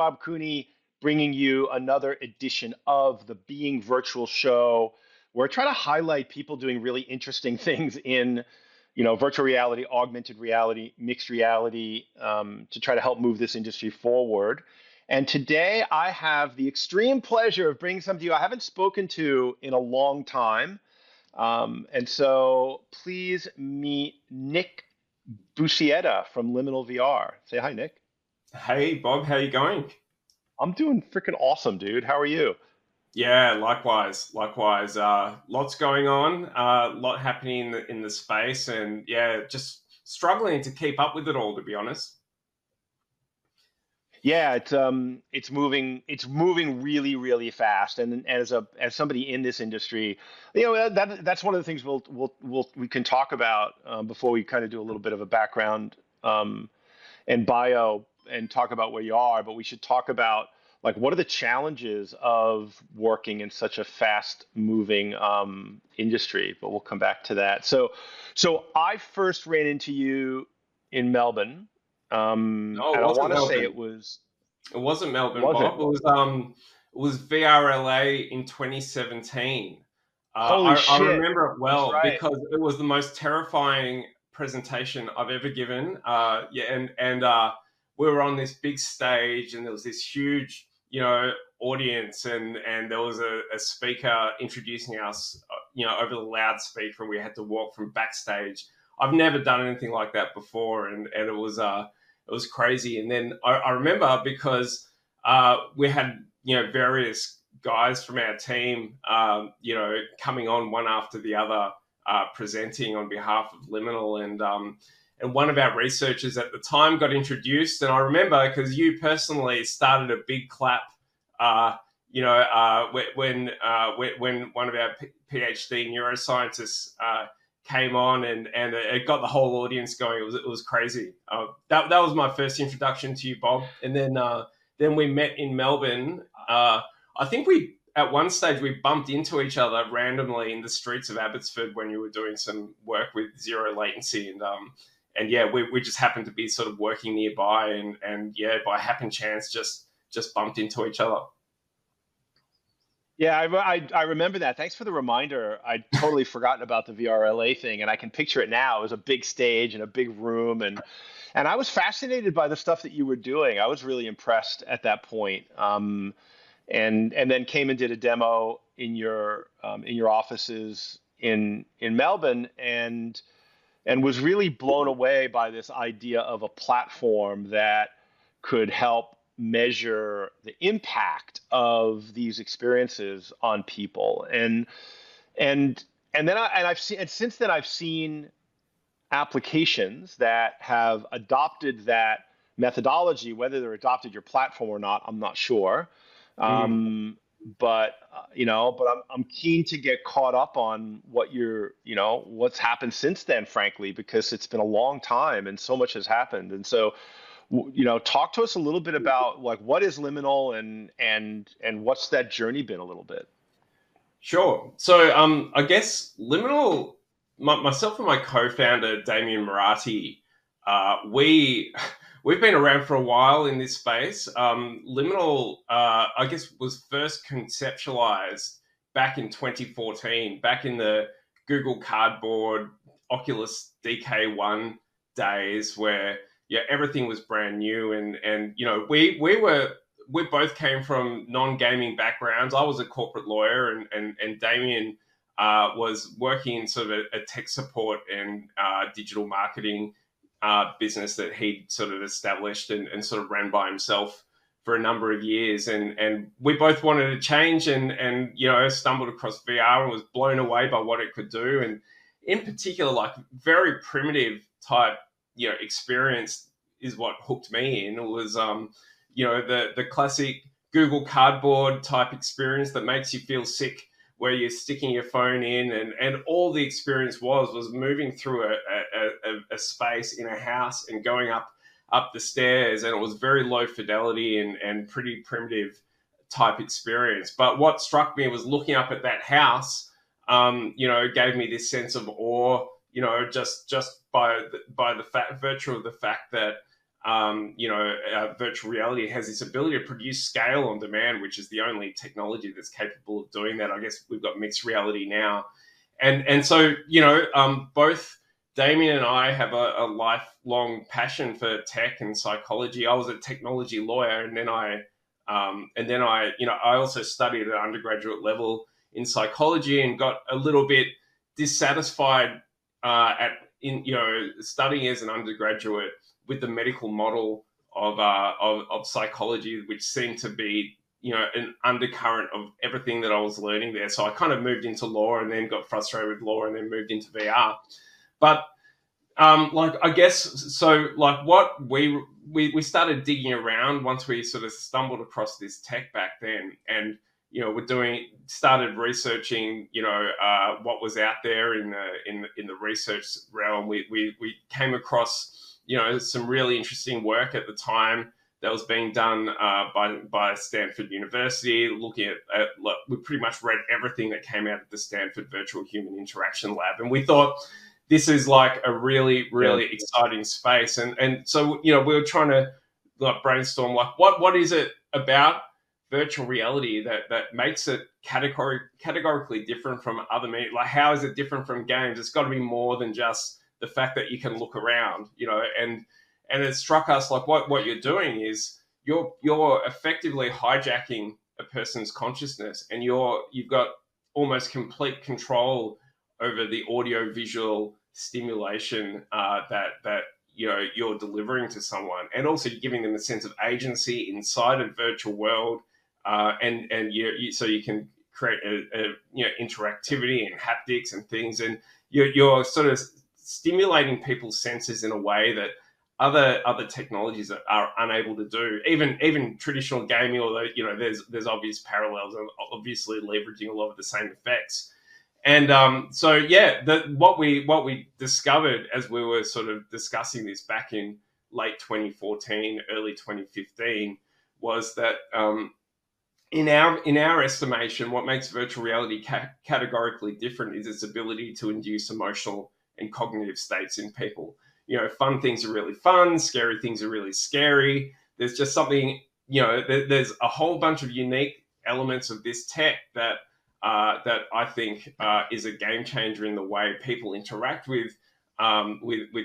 Bob Cooney, bringing you another edition of the Being Virtual Show, where I try to highlight people doing really interesting things in, virtual reality, augmented reality, mixed reality, to try to help move this industry forward. And today I have the extreme pleasure of bringing somebody I haven't spoken to in a long time. And so please meet Nick Busietta from Liminal VR. Say hi, Nick. Hey Bob, how you going? I'm doing freaking awesome, dude. How are you? Yeah, likewise, likewise. Lots going on, lot happening in the space, and yeah, just struggling to keep up with it all, to be honest. Yeah, it's moving really really fast. And as somebody in this industry, that's one of the things we can talk about before we kind of do a little bit of a background and bio and talk about where you are. But we should talk about like what are the challenges of working in such a fast moving industry. But we'll come back to that. So I first ran into you in Melbourne, No, it and I wasn't want to say Melbourne. it was. It wasn't Melbourne, Was it? Bob. It was VRLA in 2017. Holy I shit. remember it That's well right. because it was the most terrifying presentation I've ever given. Yeah, and we were on this big stage, and there was this huge, audience, and there was a speaker introducing us, over the loudspeaker, and we had to walk from backstage. I've never done anything like that before, and it was crazy. And then I remember because we had various guys from our team, coming on one after the other, presenting on behalf of Liminal, and one of our researchers at the time got introduced, and I remember because you personally started a big clap. Uh, when one of our PhD neuroscientists came on, and it got the whole audience going. It was crazy. That was my first introduction to you, Bob, and then we met in Melbourne. I think we at one stage we bumped into each other randomly in the streets of Abbotsford when you were doing some work with zero latency, and yeah, we just happened to be sort of working nearby, and yeah, by happen chance just bumped into each other. Yeah, I remember that. Thanks for the reminder. I'd totally forgotten about the VRLA thing, and I can picture it now. It was a big stage and a big room, and I was fascinated by the stuff that you were doing. I was really impressed at that point. And then came and did a demo in your offices in Melbourne, and was really blown away by this idea of a platform that could help measure the impact of these experiences on people. And since then I've seen applications that have adopted that methodology. Whether they're adopted your platform or not, I'm not sure. Mm. But I'm keen to get caught up on what's happened since then, frankly, because it's been a long time and so much has happened. And so, talk to us a little bit about like what is liminal, and what's that journey been a little bit. Sure. So, I guess Liminal, myself and my co-founder Damien Marati, we've been around for a while in this space. Liminal, I guess, was first conceptualized back in 2014, back in the Google Cardboard, Oculus DK1 days, where yeah, everything was brand new, and we both came from non-gaming backgrounds. I was a corporate lawyer, and Damien was working in sort of a tech support and digital marketing business that he'd sort of established and sort of ran by himself for a number of years. And we both wanted to change, and stumbled across VR and was blown away by what it could do. And in particular, like very primitive type, experience is what hooked me in. It was the classic Google Cardboard type experience that makes you feel sick, where you're sticking your phone in, and all the experience was moving through a space in a house and going up the stairs, and it was very low fidelity and pretty primitive type experience. But what struck me was looking up at that house, gave me this sense of awe, just by the virtue of the fact that virtual reality has this ability to produce scale on demand, which is the only technology that's capable of doing that. I guess we've got mixed reality now. And so, both Damien and I have a lifelong passion for tech and psychology. I was a technology lawyer, and then I also studied at undergraduate level in psychology and got a little bit dissatisfied studying as an undergraduate with the medical model of psychology, which seemed to be an undercurrent of everything that I was learning there. So I kind of moved into law and then got frustrated with law and then moved into VR. But I guess so. Like what we started digging around once we sort of stumbled across this tech back then, and started researching what was out there in the research realm. We came across some really interesting work at the time that was being done by Stanford University, looking at we pretty much read everything that came out of the Stanford Virtual Human Interaction Lab, and we thought this is like a really, really exciting space. And so, we were trying to brainstorm what is it about virtual reality that makes it categorically different from other media? Like, how is it different from games? It's got to be more than just the fact that you can look around, and it struck us like what you're doing is you're effectively hijacking a person's consciousness, and you've got almost complete control over the audio visual stimulation that you're delivering to someone, and also giving them a sense of agency inside a virtual world, so you can create interactivity and haptics and things, and you're sort of stimulating people's senses in a way that other technologies are unable to do. Even traditional gaming, although there's obvious parallels and obviously leveraging a lot of the same effects. And what we discovered as we were sort of discussing this back in late 2014, early 2015, was that in our estimation, what makes virtual reality categorically different is its ability to induce emotional and cognitive states in people. Fun things are really fun, scary things are really scary. There's just something, there's a whole bunch of unique elements of this tech that I think is a game changer in the way people interact with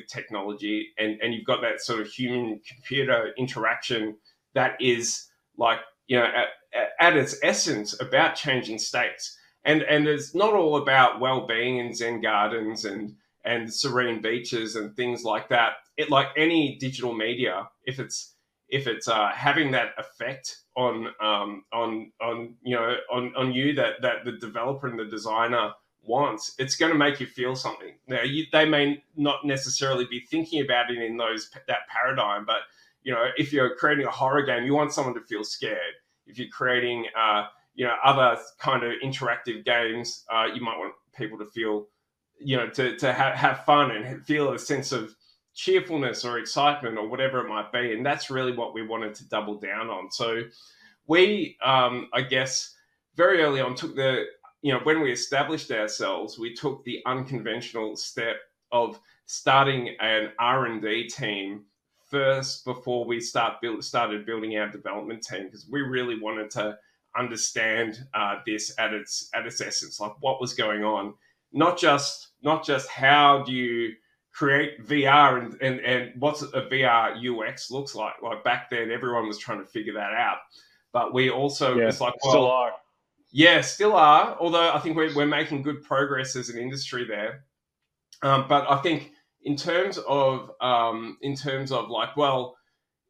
technology, and you've got that sort of human computer interaction that is like at its essence about changing states, and it's not all about well-being and Zen gardens and serene beaches and things like that. It, like any digital media, if it's having that effect on you that the developer and the designer wants, it's going to make you feel something. Now, they may not necessarily be thinking about it in that paradigm, but if you're creating a horror game, you want someone to feel scared. If you're creating other kind of interactive games, you might want people to feel to have fun and feel a sense of cheerfulness or excitement or whatever it might be. And that's really what we wanted to double down on. So we, I guess, very early on took when we established ourselves, we took the unconventional step of starting an R&D team first before we started building our development team, because we really wanted to understand this at its essence, like what was going on, not just how do you create VR and what's a VR UX looks like. Like back then, everyone was trying to figure that out, but we also it's like, well, still are. Yeah, still are. Although I think we're making good progress as an industry there. But I think in terms of like, well,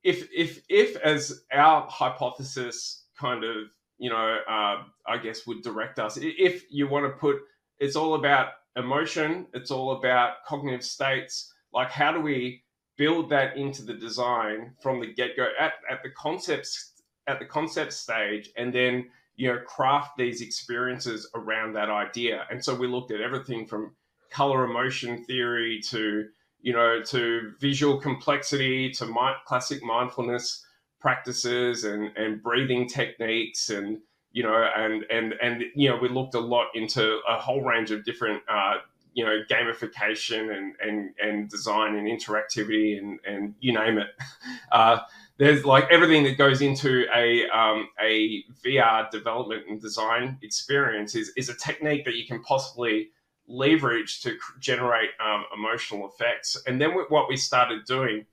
if as our hypothesis kind of I guess would direct us, if you want to put, it's all about emotion, it's all about cognitive states. Like, how do we build that into the design from the get-go at the concept stage, and then craft these experiences around that idea? And so we looked at everything from color emotion theory to visual complexity to classic mindfulness practices and breathing techniques, and we looked a lot into a whole range of different gamification and design and interactivity and you name it. Uh, there's like everything that goes into a VR development and design experience is a technique that you can possibly leverage to generate emotional effects. And then what we started doing,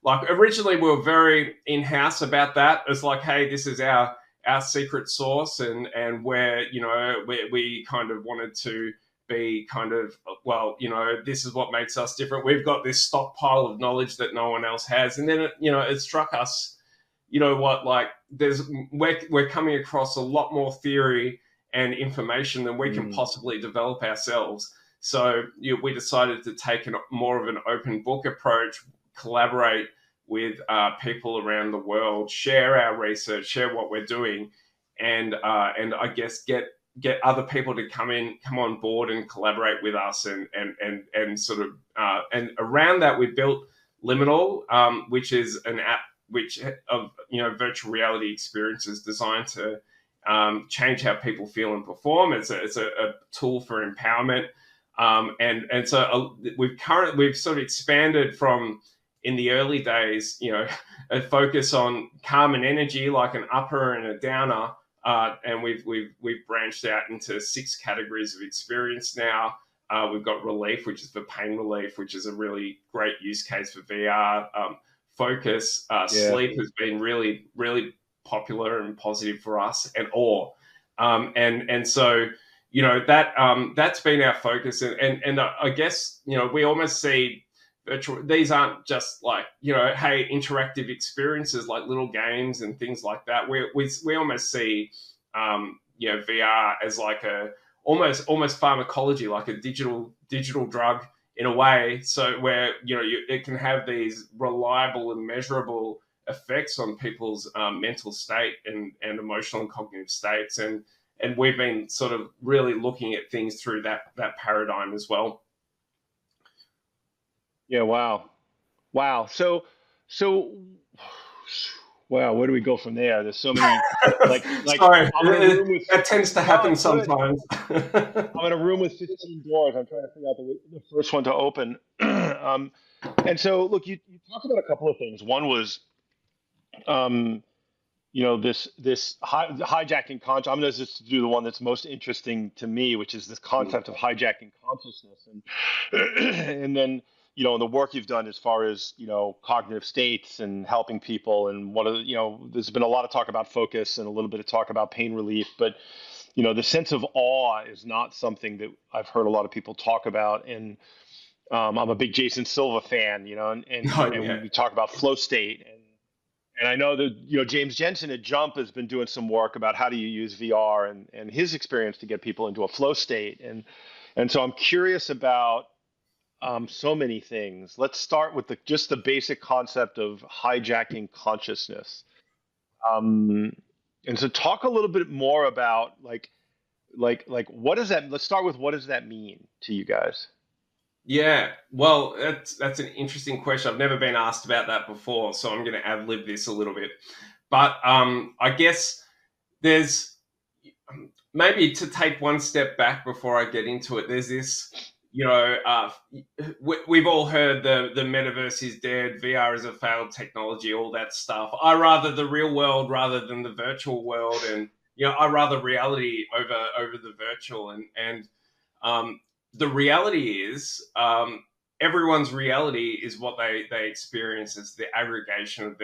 like originally we were very in-house about that. It's like, hey, this is our secret sauce, and where we kind of wanted to be kind of, well, this is what makes us different. We've got this stockpile of knowledge that no one else has. And then it struck us, like we're coming across a lot more theory and information than we can possibly develop ourselves. So we decided to take more of an open book approach, collaborate with people around the world, share our research, share what we're doing, and I guess get other people to come on board and collaborate with us, and sort of and around that we built Liminal, which is an app of virtual reality experiences designed to change how people feel and perform. It's a tool for empowerment, and so we've sort of expanded from, in the early days, a focus on calm and energy, like an upper and a downer, and we've branched out into 6 categories of experience now. We've got relief, which is for pain relief, which is a really great use case for VR. Focus, sleep has been really, really popular and positive for us, and awe, and so that's been our focus, and I guess we almost see virtual. These aren't just like hey, interactive experiences like little games and things like that. We almost see VR as like a almost pharmacology, like a digital drug in a way. So where it can have these reliable and measurable effects on people's mental state and emotional and cognitive states, and we've been sort of really looking at things through that paradigm as well. Yeah, wow. Wow. So wow, where do we go from there? There's so many Sorry, I'm in a room with that tends to happen sometimes. I'm in a room with 15 doors. I'm trying to figure out the first one to open. And so look, you talked about a couple of things. One was this hijacking conscious. I'm going to just do the one that's most interesting to me, which is this concept of hijacking consciousness, and then the work you've done as far as cognitive states and helping people, and there's been a lot of talk about focus and a little bit of talk about pain relief, but the sense of awe is not something that I've heard a lot of people talk about, and I'm a big Jason Silva fan, and we talk about flow state. And I know that James Jensen at Jump has been doing some work about how do you use VR and his experience to get people into a flow state, and so I'm curious about so many things. Let's start with just the basic concept of hijacking consciousness, and so talk a little bit more about what does that. Let's start with what does that mean to you guys? Yeah, well, that's an interesting question. I've never been asked about that before, so I'm going to ad-lib this a little bit. But I guess there's maybe to take one step back before I get into it. There's this, we've all heard the metaverse is dead, VR is a failed technology, all that stuff. I rather the real world rather than the virtual world, and I rather reality over the virtual, and the reality is everyone's reality is what they experience as the aggregation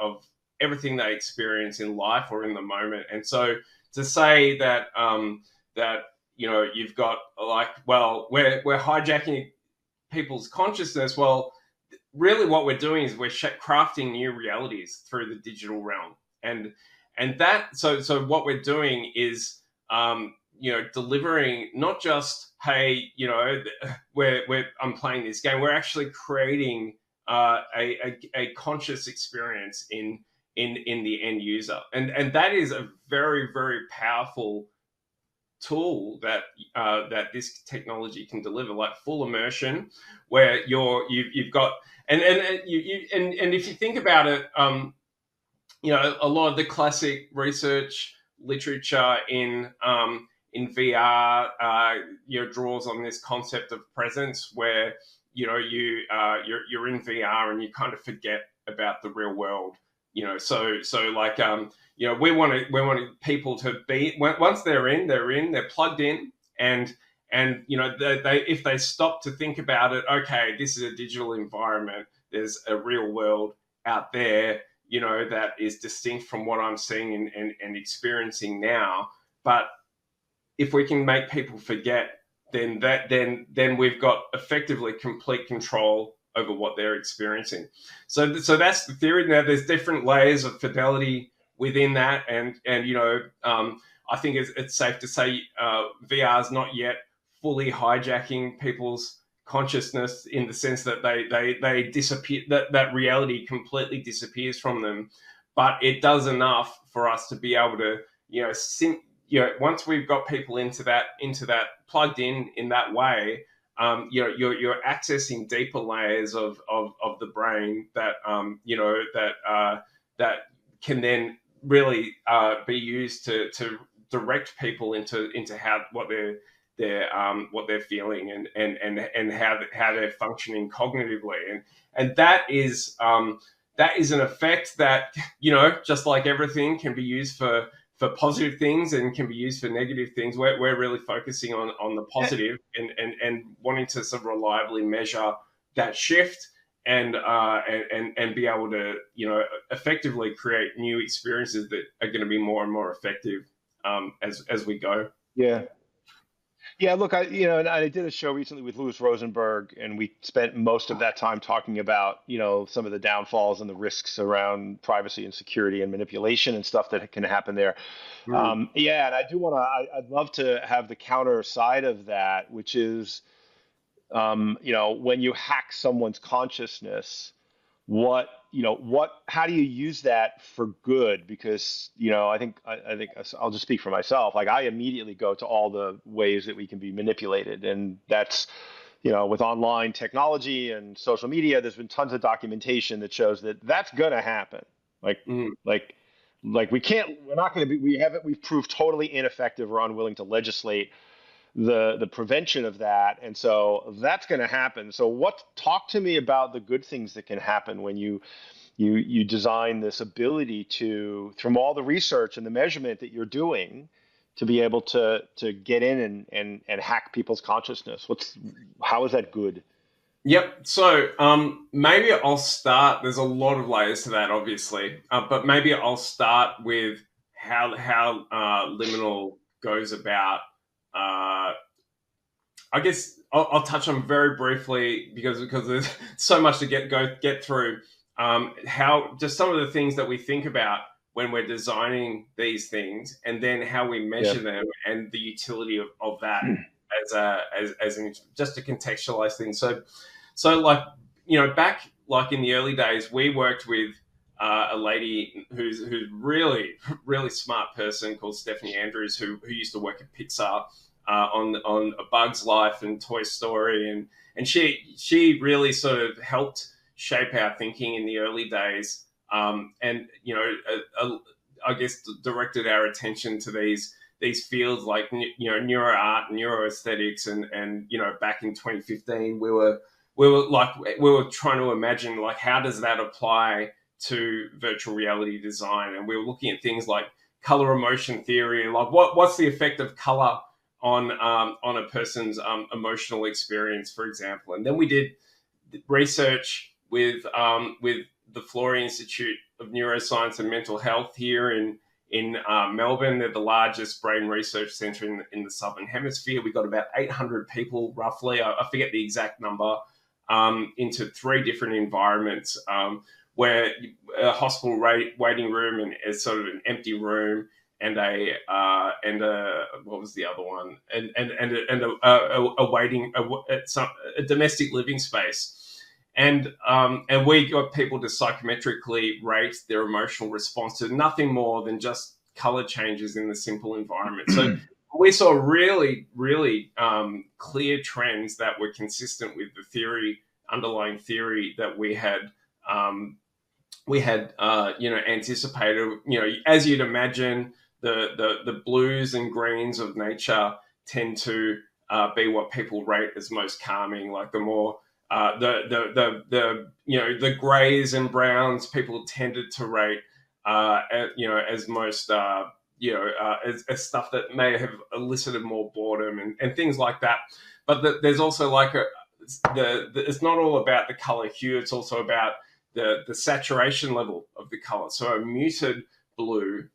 of everything they experience in life or in the moment. And so to say that you've got like, well, we're hijacking people's consciousness, well, really what we're doing is we're crafting new realities through the digital realm, and that so what we're doing is delivering not just, hey, I'm playing this game. We're actually creating a conscious experience in the end user, and that is a very, very powerful tool that this technology can deliver, like full immersion, where you've got and if you think about it, a lot of the classic research literature in VR, draws on this concept of presence, where you're in VR and you kind of forget about the real world. We want people to be, once they're plugged in, and they if they stop to think about it, okay, this is a digital environment, there's a real world out there, that is distinct from what I'm seeing and experiencing now. But if we can make people forget, then we've got effectively complete control over what they're experiencing. So that's the theory. Now there's different layers of fidelity within that, and I think it's safe to say VR is not yet fully hijacking people's consciousness, in the sense that they disappear, that reality completely disappears from them, but it does enough for us to be able to once we've got people into that plugged in that way, you're accessing deeper layers of the brain that that can then really be used to direct people into what they're feeling, and how they're functioning cognitively, and that is an effect that, just like everything can be used for positive things and can be used for negative things. We're really focusing on the positive, and wanting to sort of reliably measure that shift, and be able to effectively create new experiences that are going to be more and more effective as we go. Yeah. Yeah, look, and I did a show recently with Louis Rosenberg, and we spent most of that time talking about, some of the downfalls and the risks around privacy and security and manipulation and stuff that can happen there. Mm. Yeah, and I do want to, I'd love to have the counter side of that, which is, when you hack someone's consciousness, how do you use that for good? Because I think I'll just speak for myself. Like, I immediately go to all the ways that we can be manipulated, and that's, with online technology and social media, there's been tons of documentation that shows that that's gonna happen. like Mm. like we're not going to be, we've proved totally ineffective or unwilling to legislate the prevention of that, and so that's going to happen. So talk to me about the good things that can happen when you design this ability to, from all the research and the measurement that you're doing, to be able to get in and hack people's consciousness. How is that good? Yep. So maybe I'll start. There's a lot of layers to that, obviously, but maybe I'll start with how Liminal goes about. I guess I'll touch on very briefly, because there's so much to get through. How just some of the things that we think about when we're designing these things, and then how we Yeah. measure them, and the utility of that just to contextualize things. So like, back like in the early days, we worked with a lady who's really really smart person called Stephanie Andrews, who used to work at Pixar on A Bug's Life and Toy Story, and she really sort of helped shape our thinking in the early days, and I guess directed our attention to these fields like neuro art, neuroaesthetics, and back in 2015 we were trying to imagine, like, how does that apply to virtual reality design, and we were looking at things like color emotion theory, and like what's the effect of color on a person's emotional experience, for example. And then we did research with the Florey Institute of Neuroscience and Mental Health here in Melbourne. They're the largest brain research centre in the Southern Hemisphere. We got about 800 people, roughly. I forget the exact number, into 3 different environments, where a hospital waiting room, and it's sort of an empty room, and a what was the other one, and a waiting a domestic living space, and we got people to psychometrically rate their emotional response to nothing more than just color changes in the simple environment. So we saw really really clear trends that were consistent with the underlying theory that we had anticipated. As you'd imagine, the blues and greens of nature tend to be what people rate as most calming. Like the more the grays and browns people tended to rate as most as stuff that may have elicited more boredom and things like that. But there's also like it's not all about the color hue. It's also about the saturation level of the color. So a muted blue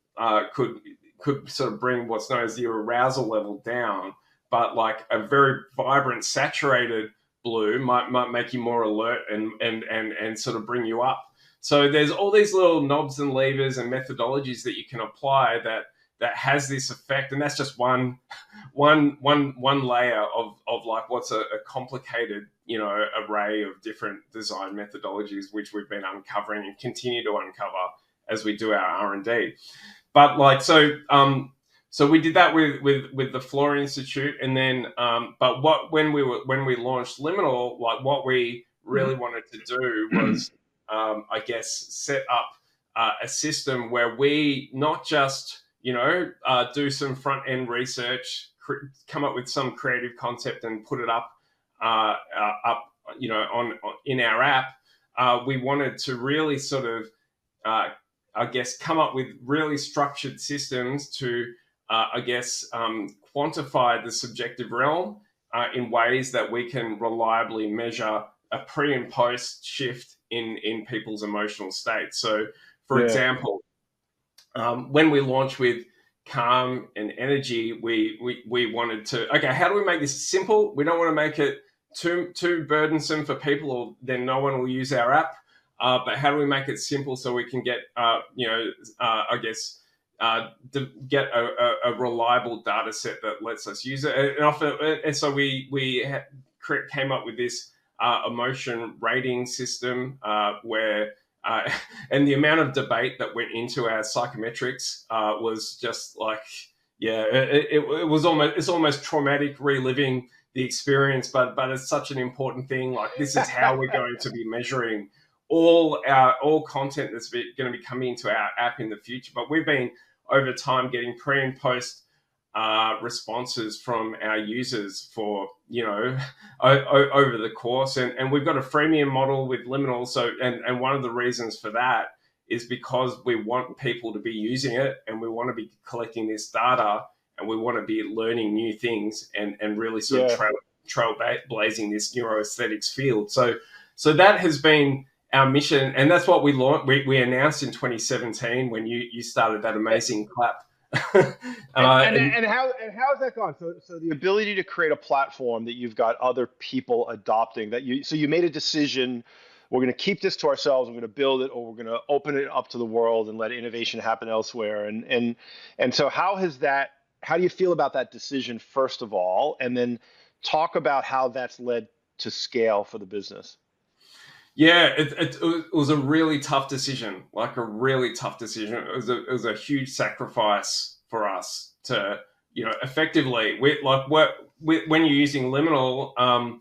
could sort of bring what's known as the arousal level down, but like a very vibrant, saturated blue might make you more alert and sort of bring you up. So there's all these little knobs and levers and methodologies that you can apply that has this effect, and that's just one layer of like what's a complicated array of different design methodologies which we've been uncovering and continue to uncover as we do our R&D. But like so we did that with the Flora Institute, and then but when we launched Liminal, like what we really wanted to do was I guess set up a system where we not just do some front end research, come up with some creative concept and put it up on in our app. We wanted to really sort of I guess come up with really structured systems to quantify the subjective realm in ways that we can reliably measure a pre and post shift in people's emotional states. So, for example, when we launched with calm and energy, we wanted to, how do we make this simple? We don't want to make it too burdensome for people, or then no one will use our app. But how do we make it simple so we can get, get a reliable data set that lets us use it? And so we came up with this emotion rating system where, and the amount of debate that went into our psychometrics was just like, it's almost traumatic reliving the experience, but it's such an important thing. Like, this is how we're going to be measuring all content that's going to be coming into our app in the future. But we've been over time getting pre and post responses from our users for over the course, and we've got a freemium model with Liminal. So and one of the reasons for that is because we want people to be using it, and we want to be collecting this data, and we want to be learning new things and really sort of trailblazing this neuroaesthetics field. So that has been our mission, and that's what we launched. We announced in 2017 when you started that amazing clap. And how has that gone? So the ability to create a platform that you've got other people adopting, so you made a decision, we're going to keep this to ourselves, we're going to build it, or we're going to open it up to the world and let innovation happen elsewhere. And so how do you feel about that decision, first of all, and then talk about how that's led to scale for the business? Yeah, it was a really tough decision, like a really tough decision. It was a huge sacrifice for us to, effectively, when you're using Liminal,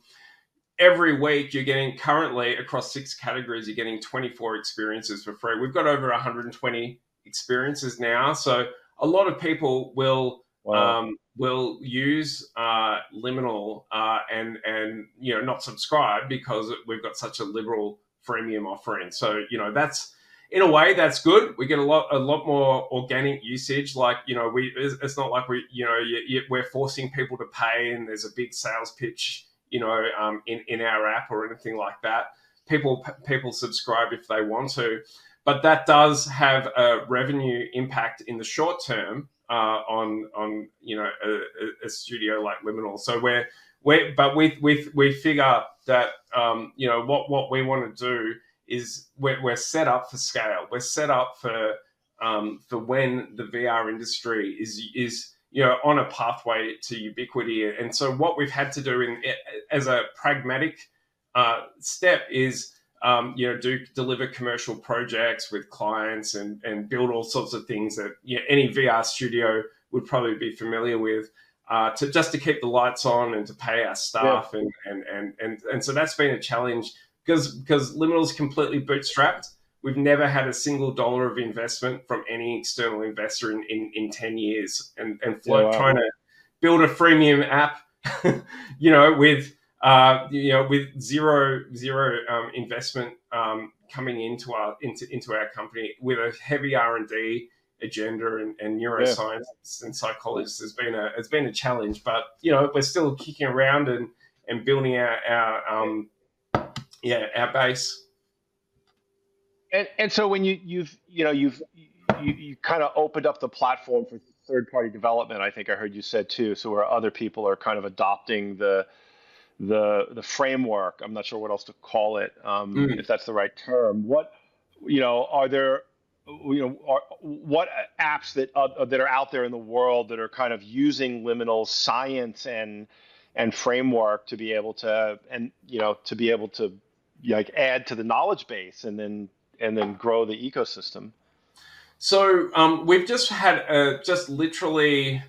every week you're getting, currently across 6 categories, you're getting 24 experiences for free. We've got over 120 experiences now. So a lot of people will use Liminal and not subscribe because we've got such a liberal freemium offering. So that's, in a way, that's good. We get a lot more organic usage. Like it's not like we're forcing people to pay and there's a big sales pitch in our app or anything like that. People subscribe if they want to, but that does have a revenue impact in the short term on a studio like Liminal. So we figure that what we want to do is we're set up for scale. We're set up for when the VR industry is on a pathway to ubiquity. And so what we've had to do as a pragmatic step is deliver commercial projects with clients and build all sorts of things that any VR studio would probably be familiar with, to keep the lights on and to pay our staff. And so that's been a challenge because Liminal is completely bootstrapped. we've never had a single dollar of investment from any external investor in 10 years, and Yeah, float wow. trying to build a freemium app, with with zero investment coming into our company, with a heavy R&D agenda, and Yeah. neuroscientists and psychologists has been a challenge. But we're still kicking around and building our base. And so when you kind of opened up the platform for third party development, I think I heard you said too. So where other people are kind of adopting the framework. I'm not sure what else to call it, if Mm. that's the right term. What are there? What apps that are out there in the world that are kind of using liminal science and framework to be able to like add to the knowledge base and then grow the ecosystem. So we've just had just literally,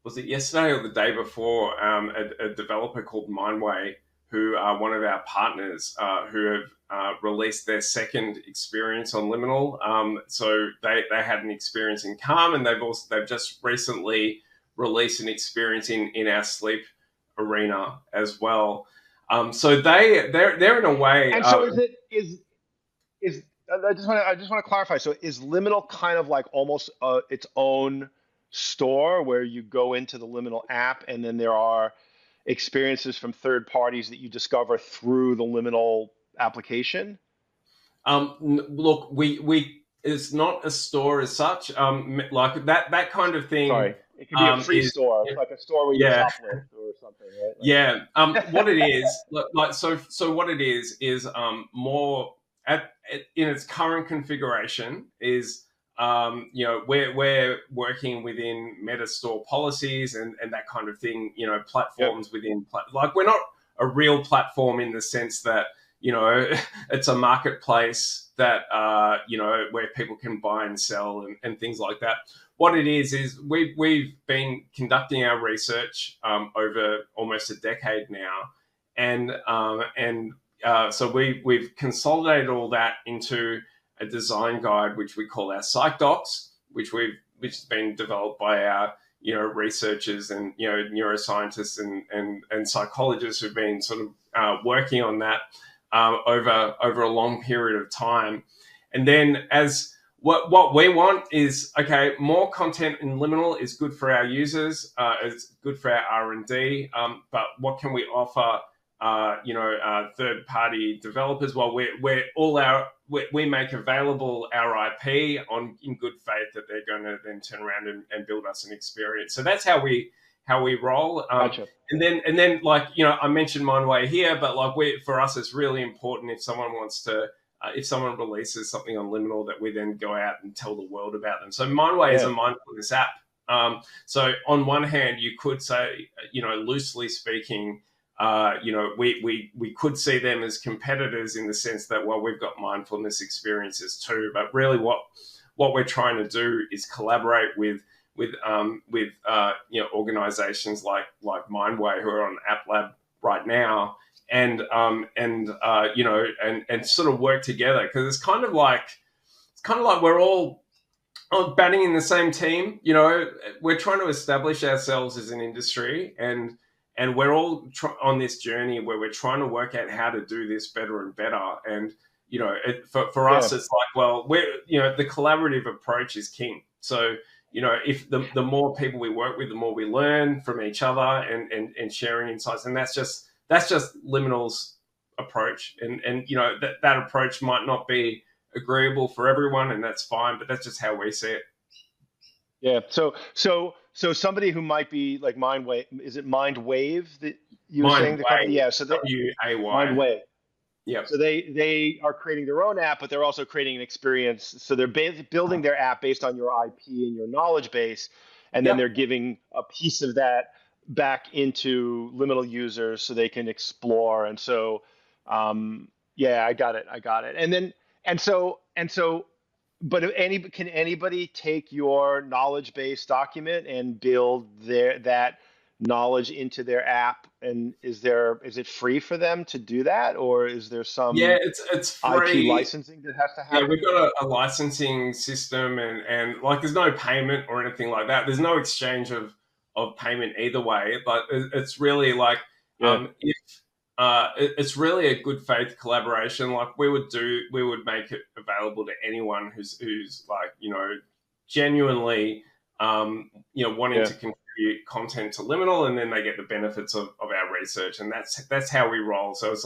was it yesterday or the day before, a developer called Mindway, who are one of our partners, who have released their second experience on Liminal. So they had an experience in Calm, and they've just recently released an experience in our sleep arena as well. So they're in a way. And so is I just want to clarify. So is Liminal kind of like almost its own store where you go into the Liminal app and then there are experiences from third parties that you discover through the Liminal application? Look, we it's not a store as such. Like that kind of thing. Sorry, it could be a free Is store, like a store where you Yeah, shoplift or something, yeah. What it right? is, so what it is more in its current configuration is, we're working within meta store policies and that kind of thing. Yep. Platforms like we're not a real platform in the sense that it's a marketplace that where people can buy and sell and things like that. What it is we've been conducting our research over almost a decade now, and so we've consolidated all that into a design guide, which we call our Psych Docs, which has been developed by our researchers and neuroscientists and psychologists who've been sort of working on that over a long period of time. And then as what we want is, okay, more content in Liminal is good for our users, it's good for our R&D, but what can we offer third party developers? Well, we make available our IP in good faith that they're going to then turn around and build us an experience. So that's how we roll. Gotcha. And then like I mentioned Mindway here, but like for us it's really important if someone wants to. If someone releases something on Liminal, that we then go out and tell the world about them. So Mindway is a Yeah. mindfulness app. So on one hand, you could say, loosely speaking, we could see them as competitors in the sense that, well, we've got mindfulness experiences too, but really what we're trying to do is collaborate with organizations like Mindway, who are on App Lab right now, and sort of work together, because it's kind of like we're all batting in the same team. We're trying to establish ourselves as an industry, and we're all on this journey where we're trying to work out how to do this better and better. And for us, Yeah. it's like, well, the collaborative approach is king. So if the more people we work with, the more we learn from each other and sharing insights, and that's just Liminal's approach. And that approach might not be agreeable for everyone, and that's fine, but that's just how we see it. Yeah. So somebody who might be like Mindwave, is it Mindwave that you were saying the company? Mindway, Yeah. So they WAY. Mindwave. Yep. So they are creating their own app, but they're also creating an experience. So they're building their app based on your IP and your knowledge base, and then they're Yep. giving a piece of that back into liminal users so they can explore. And so, yeah, I got it. And so, but can anybody take your knowledge base document and build that knowledge into their app? And is it free for them to do that, or is there Yeah, some it's IP free. licensing that has to Yeah, we've happen? got a licensing system, and like there's no payment or anything like that. There's no exchange of payment either way, but it's really like Yeah, if it's really a good faith collaboration. Like we would make it available to anyone who's like genuinely wanting yeah. to contribute content to Liminal, and then they get the benefits of our research, and that's how we roll. So it's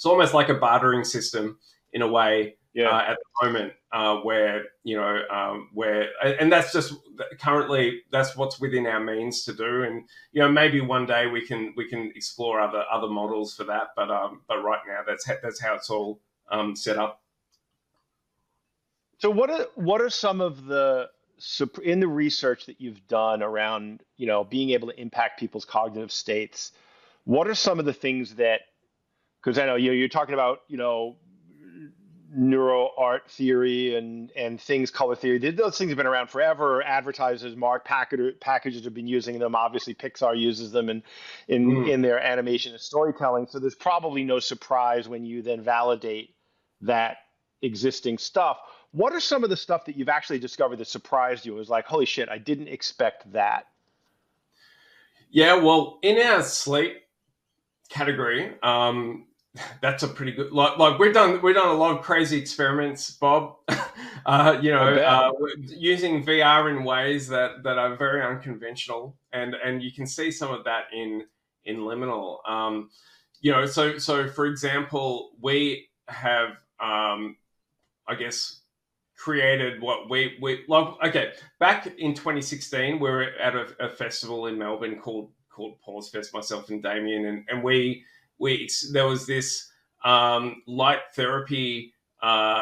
almost like a bartering system in a way Yeah. at the moment, where and that's just currently that's what's within our means to do, and maybe one day we can explore other models for that, but right now that's how it's all set up. So what are some of the in the research that you've done around, being able to impact people's cognitive states? What are some of the things that, because I know you're talking about, neuro art theory and things, color theory. Those things have been around forever. Advertisers, packages have been using them. Obviously, Pixar uses them Mm. in their animation and storytelling. So there's probably no surprise when you then validate that existing stuff. What are some of the stuff that you've actually discovered that surprised you? It was like, holy shit, I didn't expect that. Yeah, well, in our sleep category, that's a pretty good like we've done a lot of crazy experiments, Bob. I bet. Using VR in ways that are very unconventional, and you can see some of that in Liminal. So for example, we have I guess created what we like. Okay, back in 2016, we were at a festival in Melbourne called Pause Fest. Myself and Damien, and we there was this light therapy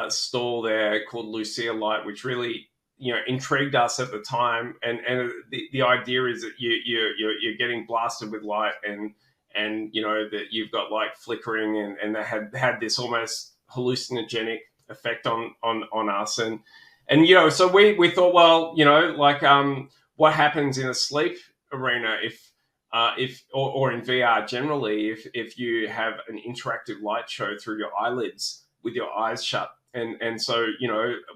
stall there called Lucia Light, which really intrigued us at the time. And the idea is that you're getting blasted with light, and that you've got like flickering, and they had this almost hallucinogenic effect on us, and so we thought, well, like what happens in a sleep arena if or in VR generally, if you have an interactive light show through your eyelids with your eyes shut, and so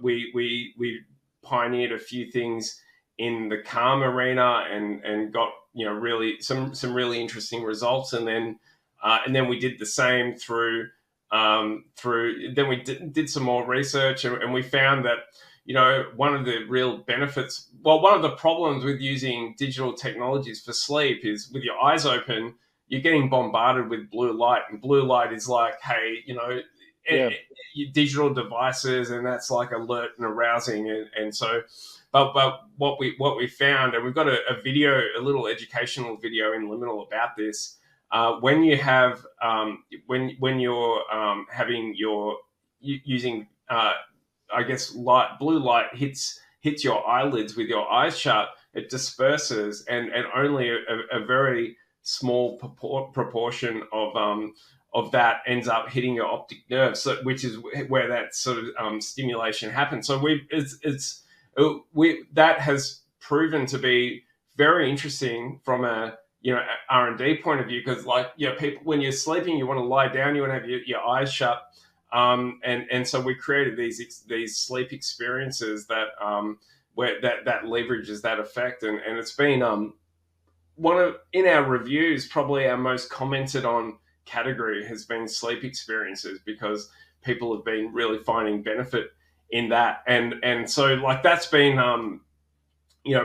we pioneered a few things in the calm arena, and got really some really interesting results, and then we did the same through then we did some more research, and we found that one of the real benefits, well, one of the problems with using digital technologies for sleep is with your eyes open, you're getting bombarded with blue light, and blue light is like, hey, Yeah. digital devices, and that's like alert and arousing, and so but what we found, and we've got a video, a little educational video in Liminal about this. When you have when you're having your using I guess blue light hits your eyelids with your eyes shut, it disperses, and only a very small proportion of that ends up hitting your optic nerve, so which is where that sort of stimulation happens. So that has proven to be very interesting from a R&D point of view, because like people, when you're sleeping, you want to lie down, you want to have your eyes shut, and so we created these sleep experiences that where that leverages that effect, and it's been one of, in our reviews, probably our most commented on category has been sleep experiences, because people have been really finding benefit in that, and so like that's been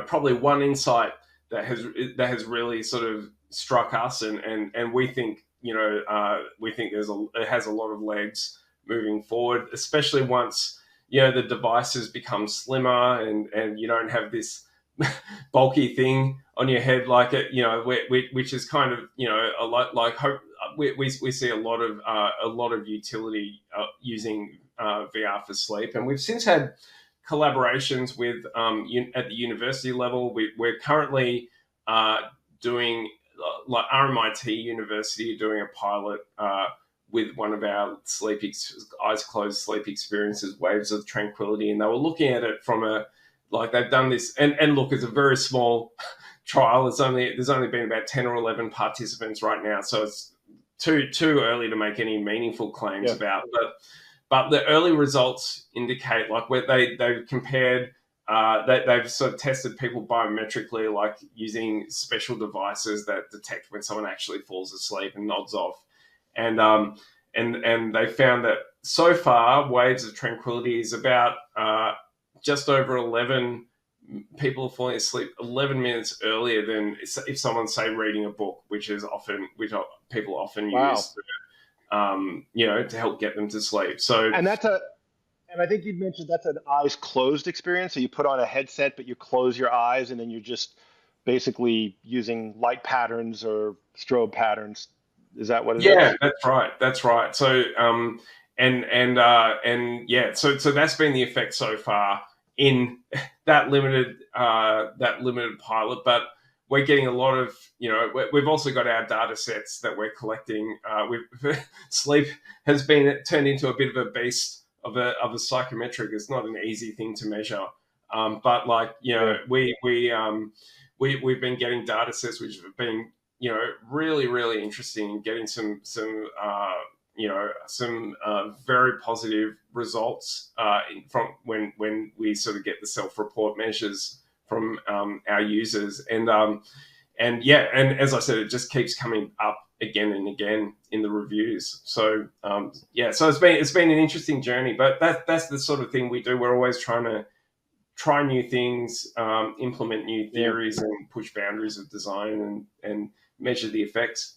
probably one insight that has really sort of struck us, and we think we think it has a lot of legs moving forward, especially once the devices become slimmer, and you don't have this bulky thing on your head like it, which is kind of a lot like hope. We see a lot of utility using VR for sleep, and we've since had collaborations with at the university level. We're currently doing like RMIT University doing a pilot with one of our eyes closed sleep experiences, Waves of Tranquility, and they were looking at it from a like they've done this, and look, it's a very small trial. There's only been about 10 or 11 participants right now, so it's too early to make any meaningful claims Yeah. about. But the early results indicate, like, where they've compared. They've sort of tested people biometrically, like using special devices that detect when someone actually falls asleep and nods off, and they found that so far, Waves of Tranquility is about just over 11 people falling asleep 11 minutes earlier than if someone's, say, reading a book, which people often Wow. use, to help get them to sleep. So, And and I think you mentioned that's an eyes closed experience. So you put on a headset, but you close your eyes, and then you're just basically using light patterns or strobe patterns. Is that what it yeah, is? that's right. That's right. So, and yeah, so that's been the effect so far in that limited pilot. But we're getting a lot of, we've also got our data sets that we're collecting. Sleep has been turned into a bit of a beast of a psychometric. It's not an easy thing to measure. But, like, Yeah. we've been getting data sets which have been, really, really interesting, in getting some very positive results from when we sort of get the self-report measures from our users, and yeah, and as I said, it just keeps coming up again and again in the reviews. So yeah, so it's been an interesting journey, but that's the sort of thing we do. We're always trying to try new things, implement new Yeah. theories, and push boundaries of design, and measure the effects.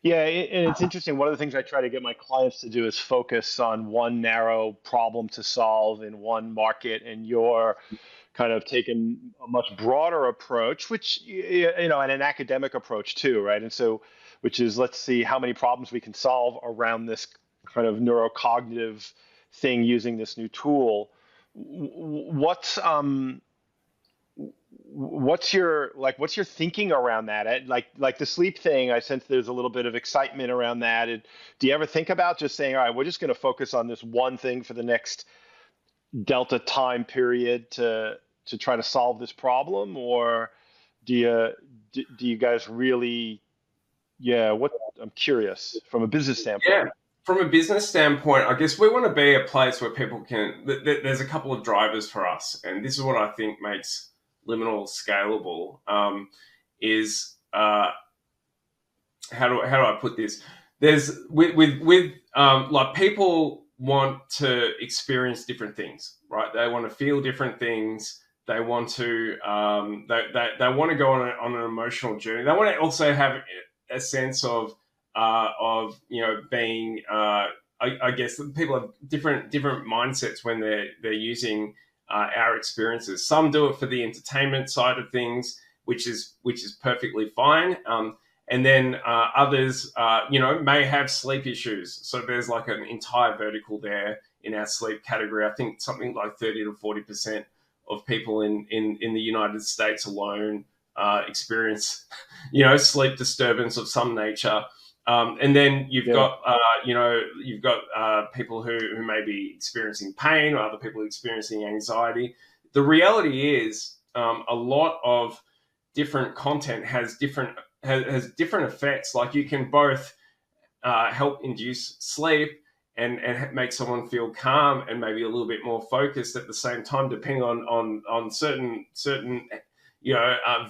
Yeah, and it's interesting. One of the things I try to get my clients to do is focus on one narrow problem to solve in one market, and you're kind of taking a much broader approach, which and an academic approach too, right? And so, which is, let's see how many problems we can solve around this kind of neurocognitive thing using this new tool. What's what's your thinking around that? Like the sleep thing, I sense there's a little bit of excitement around that. Do you ever think about just saying, all right, we're just going to focus on this one thing for the next delta time period to try to solve this problem, or do you do you guys really? Yeah, what I'm curious from a business standpoint. Yeah. From a business standpoint, I guess we want to be a place where people can. There's a couple of drivers for us, and this is what I think makes Liminal scalable. Is how do I put this? There's with like, people want to experience different things, right? They want to feel different things. They want to they want to go on an emotional journey. They want to also have a sense of being. I guess people have different mindsets when they're using our experiences. Some do it for the entertainment side of things, which is perfectly fine. And then others, may have sleep issues. So there's like an entire vertical there in our sleep category. I think something like 30 to 40% of people in the United States alone experience, sleep disturbance of some nature. And then Yeah. you've got people who may be experiencing pain, or other people experiencing anxiety. The reality is, a lot of different content has different effects. Like, you can both help induce sleep and make someone feel calm and maybe a little bit more focused at the same time, depending on certain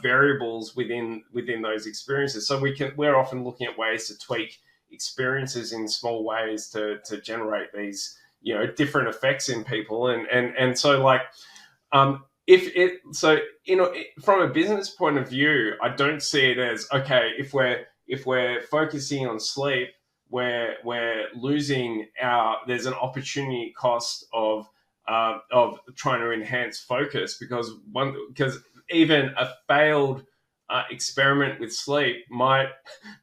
variables within those experiences. So we're often looking at ways to tweak experiences in small ways to generate these different effects in people, and so, like, if it so from a business point of view, I don't see it as, okay, if we're focusing on sleep, we're losing there's an opportunity cost of trying to enhance focus, because even a failed experiment with sleep might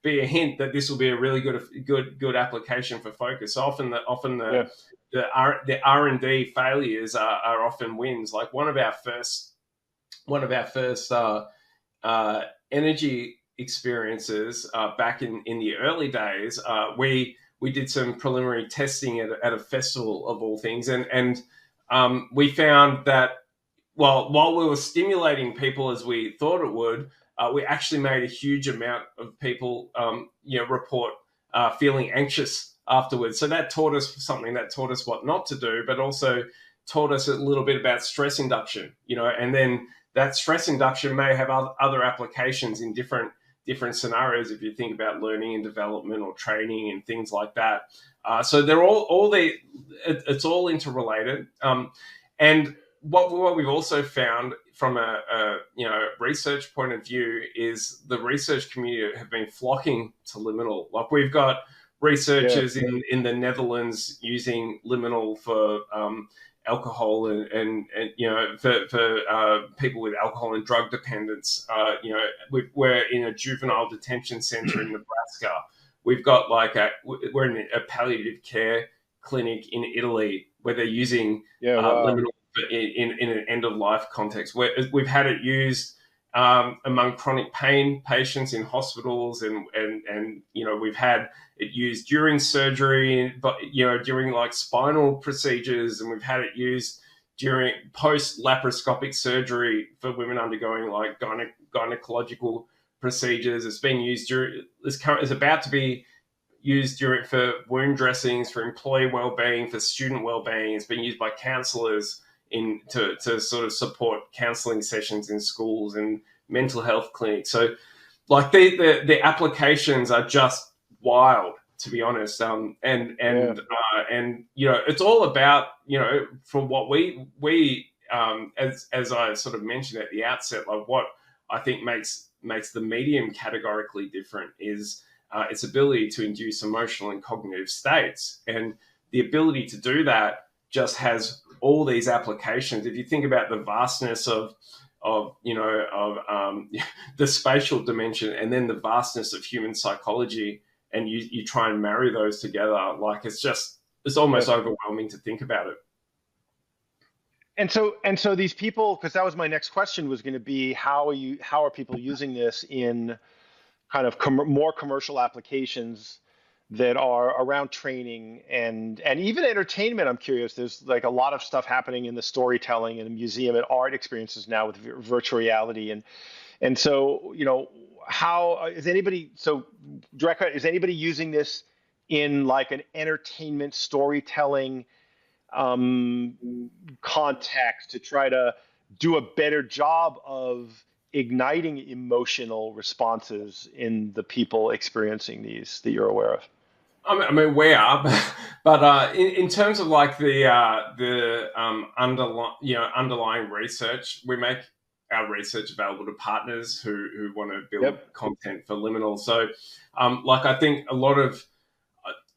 be a hint that this will be a really good application for focus. So often Yeah. the R&D failures are often wins. Like, one of our first energy experiences back in the early days, we did some preliminary testing at a festival, of all things, and we found that while we were stimulating people as we thought it would, we actually made a huge amount of people, report feeling anxious afterwards. So that taught us something. That taught us what not to do, but also taught us a little bit about stress induction. And then that stress induction may have other applications in different scenarios if you think about learning and development or training and things like that. So they're it's all interrelated. And what we've also found from a research point of view is the research community have been flocking to liminal. Like we've got researchers in the Netherlands using liminal for alcohol and for people with alcohol and drug dependence. We're in a juvenile detention center in Nebraska. We've got we're in a palliative care clinic in Italy where they're using liminal in an end of life context. Where we've had it used among chronic pain patients in hospitals, and we've had it used during surgery, but during like spinal procedures, and we've had it used during post laparoscopic surgery for women undergoing like gynecological procedures. It's been used during it's about to be used for wound dressings, for employee well-being, for student well-being. It's been used by counsellors to sort of support counselling sessions in schools and mental health clinics. So, like the applications are just wild, to be honest. It's all about from what we as I sort of mentioned at the outset, like what I think makes the medium categorically different is its ability to induce emotional and cognitive states, and the ability to do that just has all these applications. If you think about the vastness of the spatial dimension, and then the vastness of human psychology, and you try and marry those together, like it's almost overwhelming to think about it. And so these people, because that was my next question, was going to be how are people using this in kind of more commercial applications that are around training and even entertainment. I'm curious. There's like a lot of stuff happening in the storytelling and museum and art experiences now with virtual reality, and so how is anybody is anybody using this in like an entertainment storytelling context to try to do a better job of igniting emotional responses in the people experiencing these that you're aware of? I mean, we are, but in terms of like the underlying research, we make our research available to partners who want to build content for Liminal. So, I think a lot of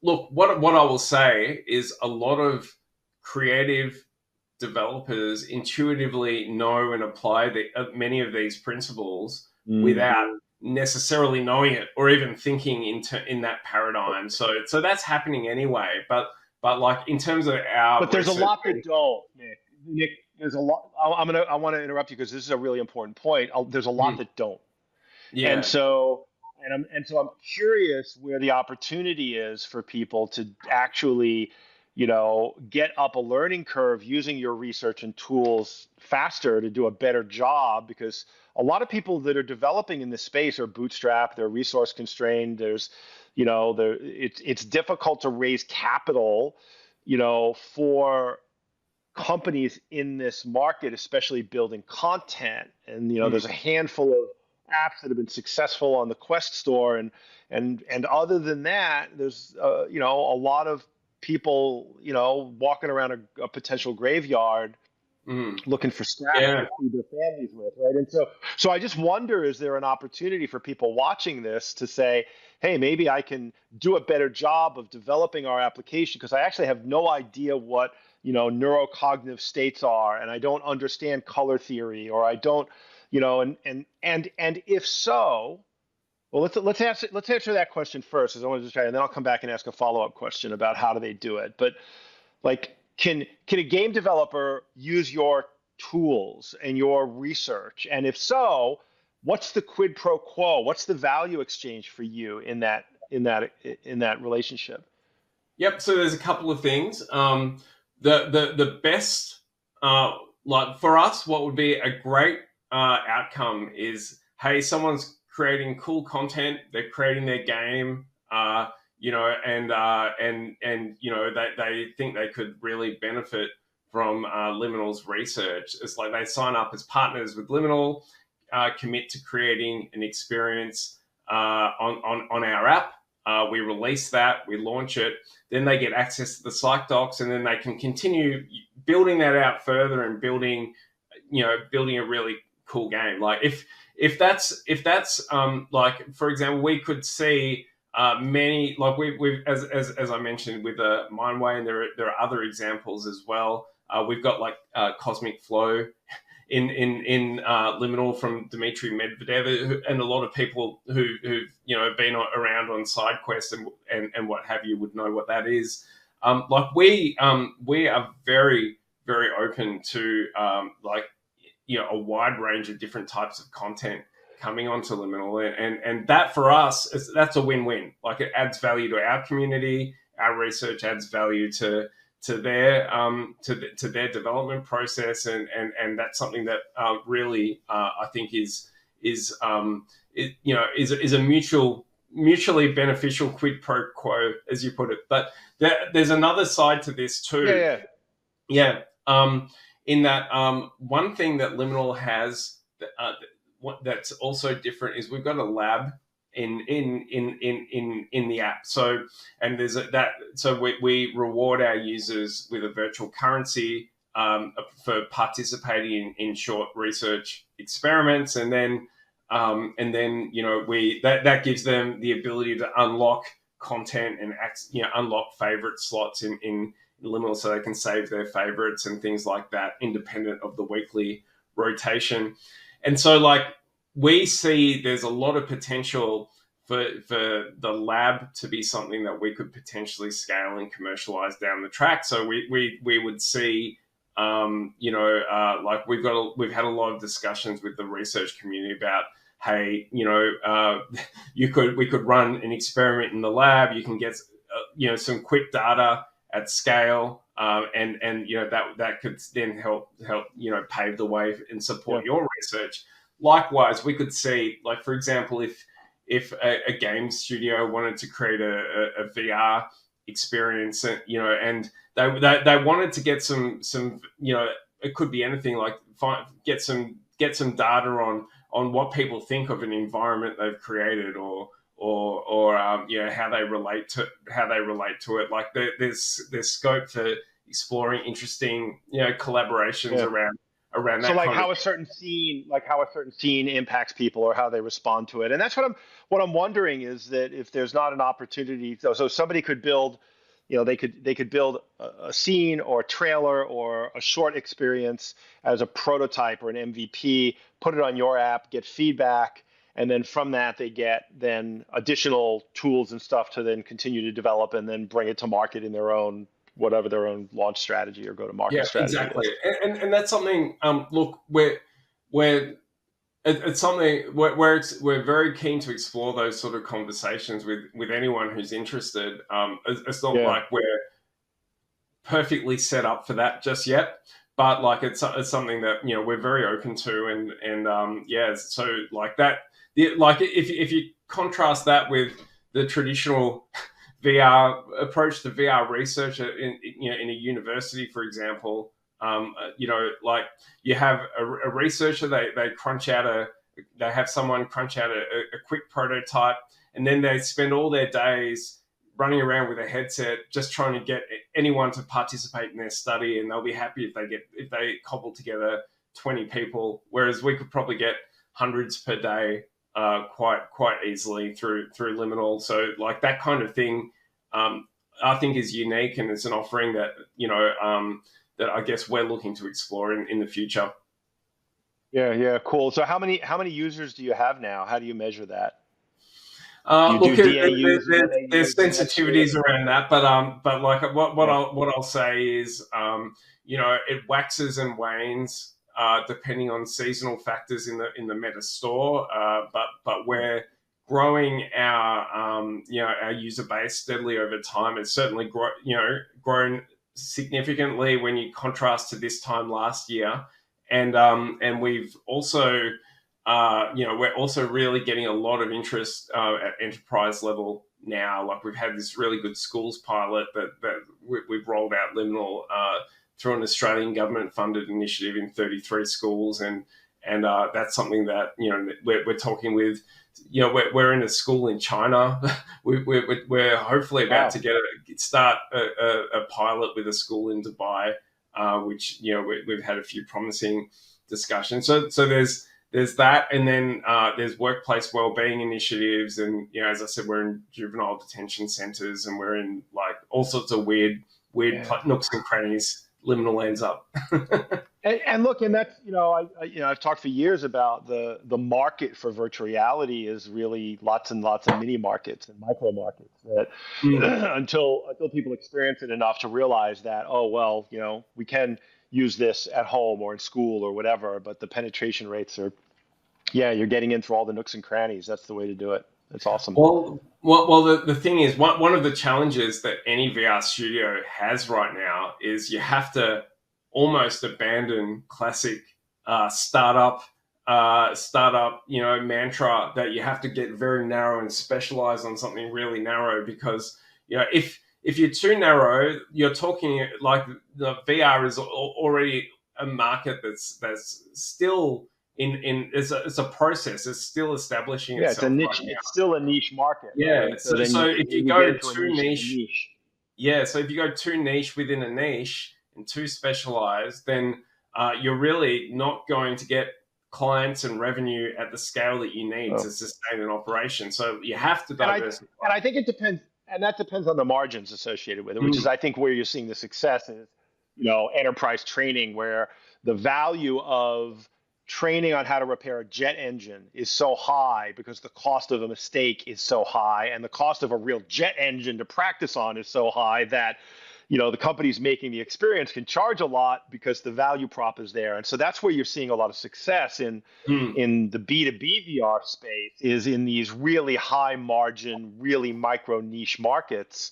what I will say is a lot of creative developers intuitively know and apply many of these principles without necessarily knowing it or even thinking in that paradigm. So that's happening anyway. But like in terms of but there's a lot that don't, Nick. There's a lot. I want to interrupt you because this is a really important point. There's a lot that don't. Yeah. And so I'm curious where the opportunity is for people to actually, get up a learning curve using your research and tools faster to do a better job, because a lot of people that are developing in this space are bootstrapped, they're resource constrained. There's, it's difficult to raise capital, for companies in this market, especially building content. And there's a handful of apps that have been successful on the Quest store, and other than that, there's a lot of people walking around a potential graveyard looking for scraps to feed their families with, right? And so I just wonder, is there an opportunity for people watching this to say, hey, maybe I can do a better job of developing our application, because I actually have no idea what neurocognitive states are, and I don't understand color theory, or I don't, and if so, well, let's answer that question first, because I want to just try, and then I'll come back and ask a follow-up question about how do they do it. But like, can a game developer use your tools and your research? And if so, what's the quid pro quo? What's the value exchange for you in that relationship? Yep. So there's a couple of things. The best like for us, what would be a great outcome is, hey, someone's creating cool content, they're creating their game, and they think they could really benefit from Liminal's research. It's like they sign up as partners with Liminal, commit to creating an experience on our app. We release that, we launch it, then they get access to the psych docs, and then they can continue building that out further and building a really cool game. Like if that's like, for example, we could see many, like we've as I mentioned with Mindway, and there are other examples as well. We've got like Cosmic Flow in Liminal from Dmitry Medvedev, and a lot of people who have been around on SideQuest and what have you would know what that is. Like we are very, very open to a wide range of different types of content coming onto Liminal, and that for us that's a win-win. Like it adds value to our community, our research adds value to their development process, and that's something that really I think is a mutually beneficial quid pro quo, as you put it. But there's another side to this too. Yeah. In that one thing that Liminal has that's also different is we've got a lab in the app. So and there's so we reward our users with a virtual currency for participating in short research experiments, and then that gives them the ability to unlock content and unlock favorite slots in Liminal, so they can save their favorites and things like that, independent of the weekly rotation. And so, like, we see there's a lot of potential for the lab to be something that we could potentially scale and commercialize down the track. So we would see, like we've had a lot of discussions with the research community about, hey, we could run an experiment in the lab. You can get some quick data at scale, and that could then help pave the way and support your research. Likewise, we could see, like, for example, if a game studio wanted to create a VR experience, and they wanted to get some it could be anything, like get some data on what people think of an environment they've created, or how they relate to it. Like there's scope for exploring interesting collaborations around that. So like how a certain scene impacts people or how they respond to it. And that's what I'm wondering is that if there's not an opportunity, so somebody could build, they could build a scene or a trailer or a short experience as a prototype or an MVP, put it on your app, get feedback, and then from that they get then additional tools and stuff to then continue to develop and then bring it to market in their own launch strategy or go to market strategy. Exactly. And that's something. Look, it's something where we're very keen to explore those sort of conversations with anyone who's interested. It's not like we're perfectly set up for that just yet, but like it's something that we're very open to, and so like that. Like if you contrast that with the traditional VR approach to VR research in a university, for example, like you have a researcher, they have someone crunch out a quick prototype, and then they spend all their days running around with a headset just trying to get anyone to participate in their study, and they'll be happy if they cobble together 20 people, whereas we could probably get hundreds per day quite easily through Liminal. So like that kind of thing, I think is unique, and it's an offering that that I guess we're looking to explore in the future. Yeah, cool. So how many users do you have now? How do you measure that? Look, there's sensitivities around that, but like what I'll say is, it waxes and wanes depending on seasonal factors in the Meta store. But we're growing our our user base steadily over time. It's certainly grown significantly when you contrast to this time last year, and we've also we're also really getting a lot of interest at enterprise level now. Like we've had this really good schools pilot that we've rolled out Liminal through an Australian government funded initiative in 33 schools, and that's something that we're talking with. We're in a school in China. We're hopefully about to start a pilot with a school in Dubai, which we've had a few promising discussions. So there's that, and then there's workplace wellbeing initiatives, and as I said, we're in juvenile detention centres, and we're in like all sorts of weird nooks and crannies. Liminal ends up. And look, and that's I've talked for years about the market for virtual reality is really lots and lots of mini markets and micro markets that until people experience it enough to realize that we can use this at home or in school or whatever, but the penetration rates are you're getting in through all the nooks and crannies. That's the way to do it. That's awesome. Well, the thing is, one of the challenges that any VR studio has right now is you have to almost abandon classic startup mantra that you have to get very narrow and specialize on something really narrow, because if you're too narrow, you're talking like the VR is already a market that's still it's a process. It's still establishing itself. It's a niche. Right, it's still a niche market. Yeah. Right? So if you go too niche, so if you go too niche within a niche and too specialized, then you're really not going to get clients and revenue at the scale that you need to sustain an operation. So you have to diversify. And I think it depends, and that depends on the margins associated with it, which is I think where you're seeing the success is, enterprise training, where the value of training on how to repair a jet engine is so high because the cost of a mistake is so high, and the cost of a real jet engine to practice on is so high that the companies making the experience can charge a lot because the value prop is there. And so that's where you're seeing a lot of success in the B2B VR space, is in these really high margin, really micro niche markets.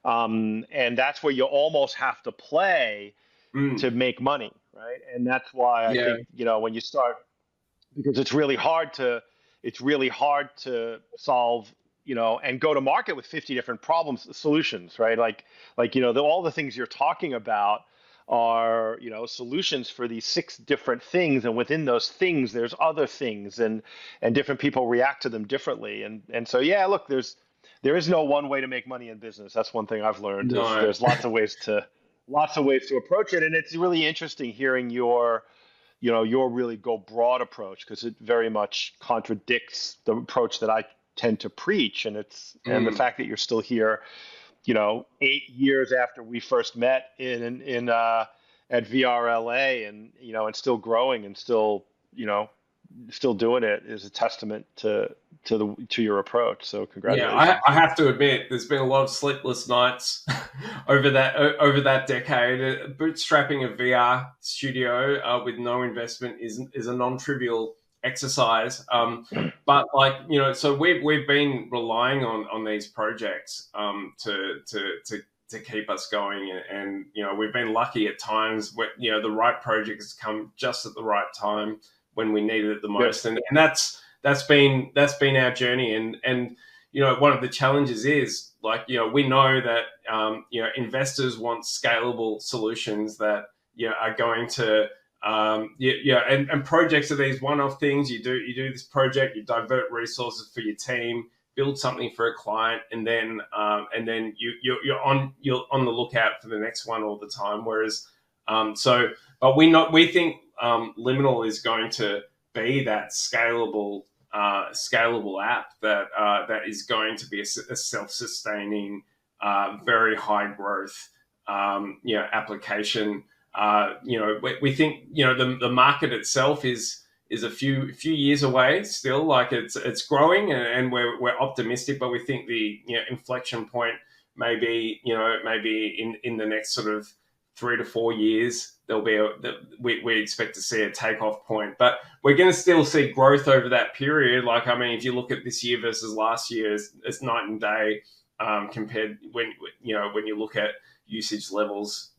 And that's where you almost have to play to make money, right? And that's why I think, when you start, because it's really hard to solve, and go to market with 50 different solutions, right? All the things you're talking about are, solutions for these 6 different things. And within those things, there's other things, and different people react to them differently. And so, look, there is no one way to make money in business. That's one thing I've learned. No. There's lots of ways to approach it. And it's really interesting hearing your really go broad approach, because it very much contradicts the approach that I tend to preach. And and the fact that you're still here, 8 years after we first met at VRLA, and still growing and still doing it, is a testament to your approach. So congratulations. Yeah, I have to admit, there's been a lot of sleepless nights over that decade. Bootstrapping a VR studio with no investment is a non-trivial exercise. But so we've been relying on these projects to keep us going, and we've been lucky at times where the right project has come just at the right time when we needed it the most. Yes. And that's been our journey. And one of the challenges is, we know that investors want scalable solutions that are going to and projects are these one-off things. You do this project, you divert resources for your team, build something for a client, and then you're on the lookout for the next one all the time. Whereas but we think Liminal is going to be that scalable app that is going to be a self-sustaining, very high growth application. We think the market itself is a few years away still. It's growing, and we're optimistic, but we think the inflection point may be in the next sort of 3 to 4 years. There'll be we expect to see a takeoff point, but we're going to still see growth over that period. If you look at this year versus last year, it's night and day compared when you look at usage levels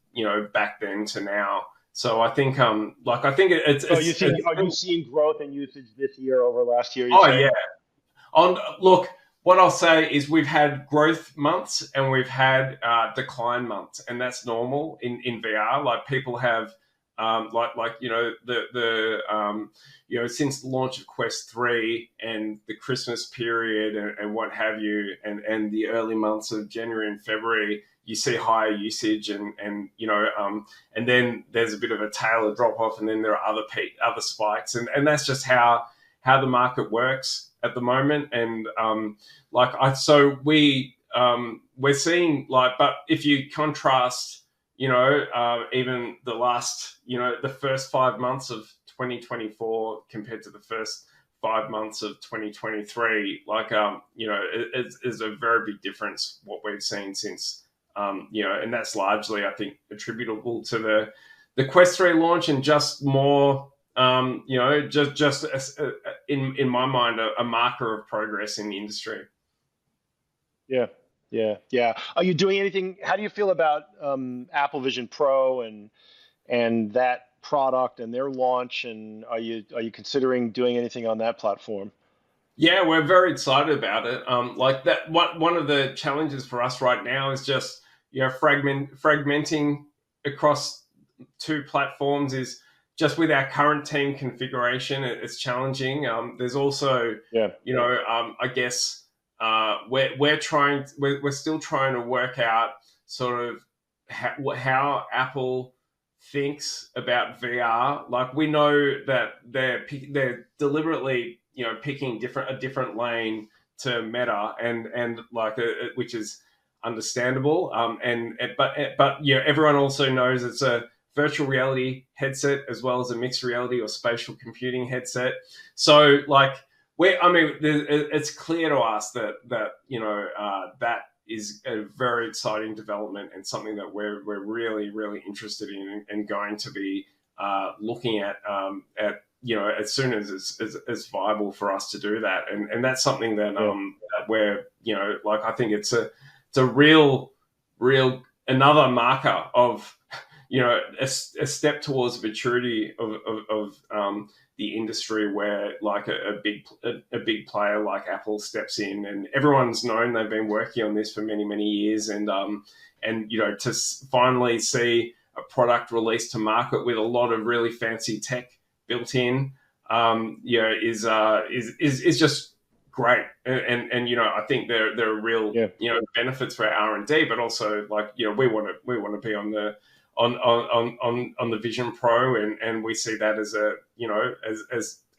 back then to now. So I think I think So it's are you seeing growth in usage this year over last year, you oh say? yeah. Look, what I'll say is we've had growth months and we've had decline months, and that's normal in VR. Like people have, since the launch of Quest 3 and the Christmas period and what have you, and the early months of January and February, you see higher usage and then there's a bit of a tail, a drop off, and then there are other spikes, and that's just how the market works at the moment. And we're seeing but if you contrast, even the last, the first 5 months of 2024 compared to the first 5 months of 2023, it's a very big difference what we've seen since, and that's largely, I think, attributable to the Quest 3 launch and just more, just in my mind, a marker of progress in the industry. Yeah, yeah. Are you doing anything? How do you feel about Apple Vision Pro and that product and their launch? And are you considering doing anything on that platform? Yeah, we're very excited about it. Like that, one of the challenges for us right now is just fragmenting across two platforms is just with our current team configuration. It's challenging. There's also, Yeah, I guess we're still trying to work out sort of how Apple thinks about VR. Like we know that they're deliberately picking a different lane to Meta and which is understandable. But everyone also knows it's a virtual reality headset as well as a mixed reality or spatial computing headset. So it's clear to us that that is a very exciting development and something that we're really, really interested in and going to be looking at as soon as it's viable for us to do that. And that's something that that we're I think it's a real another marker of a step towards maturity of the industry, where a big player like Apple steps in, and everyone's known they've been working on this for many years, and to finally see a product released to market with a lot of really fancy tech built in, is just great, and I think there are real benefits for our R&D, but also we want to be on the Vision Pro, and we see that as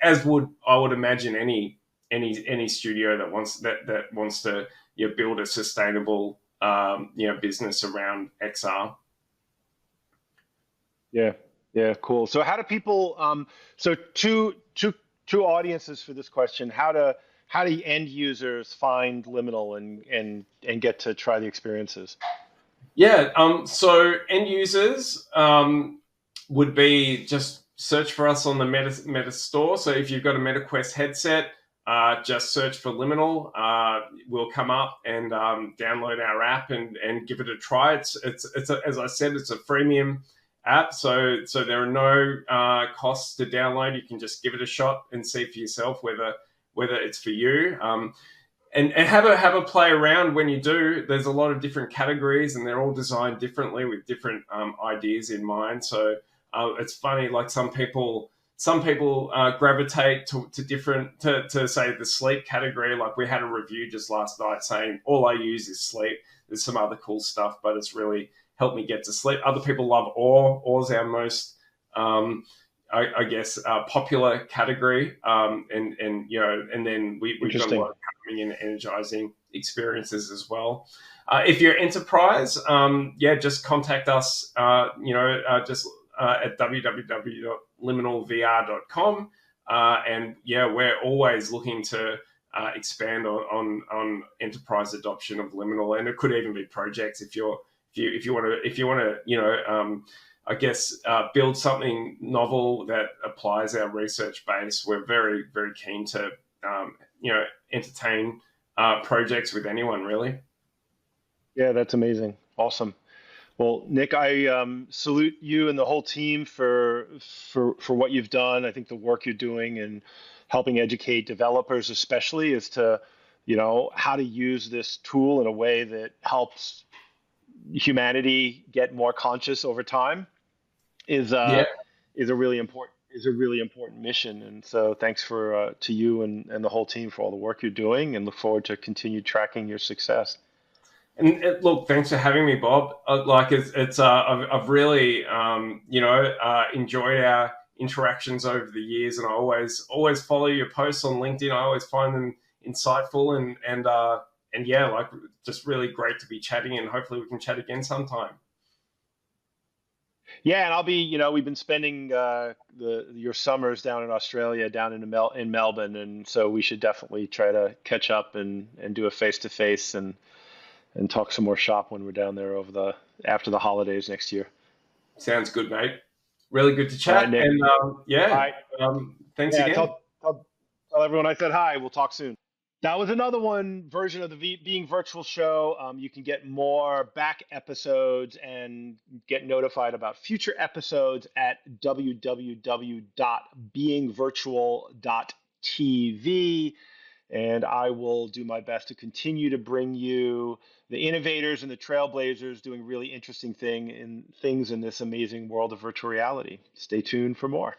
as would I would imagine any studio that wants to build a sustainable business around XR. Yeah, cool. So how do people so two audiences for this question. How do end users find Liminal and get to try the experiences? Yeah, so end users would be just search for us on the Meta store. So if you've got a MetaQuest headset, just search for Liminal. We'll come up and download our app and give it a try. It's as I said, it's a freemium app, so there are no costs to download. You can just give it a shot and see for yourself whether it's for you. And have a play around when you do. There's a lot of different categories, and they're all designed differently with different ideas in mind. So it's funny, like some people gravitate to different to say the sleep category. Like we had a review just last night saying all I use is sleep. There's some other cool stuff, but it's really helped me get to sleep. Other people love awe. Awe's our most I guess popular category, and then we've got a lot of coming in energizing experiences as well. If you're enterprise, just contact us. Just at www.liminalvr.com, and we're always looking to expand on enterprise adoption of Liminal, and it could even be projects if you want to I guess build something novel that applies our research base. We're very, very keen to entertain projects with anyone, really. Yeah, that's amazing. Awesome. Well, Nick, I salute you and the whole team for what you've done. I think the work you're doing and helping educate developers, especially, as to how to use this tool in a way that helps humanity get more conscious over time is Yeah. a really important mission. And so, thanks for to you and the whole team for all the work you're doing, and look forward to continue tracking your success. And look, thanks for having me, Bob. Like it's I've really enjoyed our interactions over the years, and I always follow your posts on LinkedIn. I always find them insightful, and yeah, like just really great to be chatting, and hopefully we can chat again sometime. Yeah, and I'll be, we've been spending the your summers down in Australia, down in Melbourne, and so we should definitely try to catch up and do a face to face and talk some more shop when we're down there over the after the holidays next year. Sounds good, mate. Really good to All right, chat, Nick. and All yeah, right. thanks Yeah, again. tell everyone I said hi. We'll talk soon. That was another one version of the Being Virtual show. You can get more back episodes and get notified about future episodes at www.beingvirtual.tv. And I will do my best to continue to bring you the innovators and the trailblazers doing really interesting things in this amazing world of virtual reality. Stay tuned for more.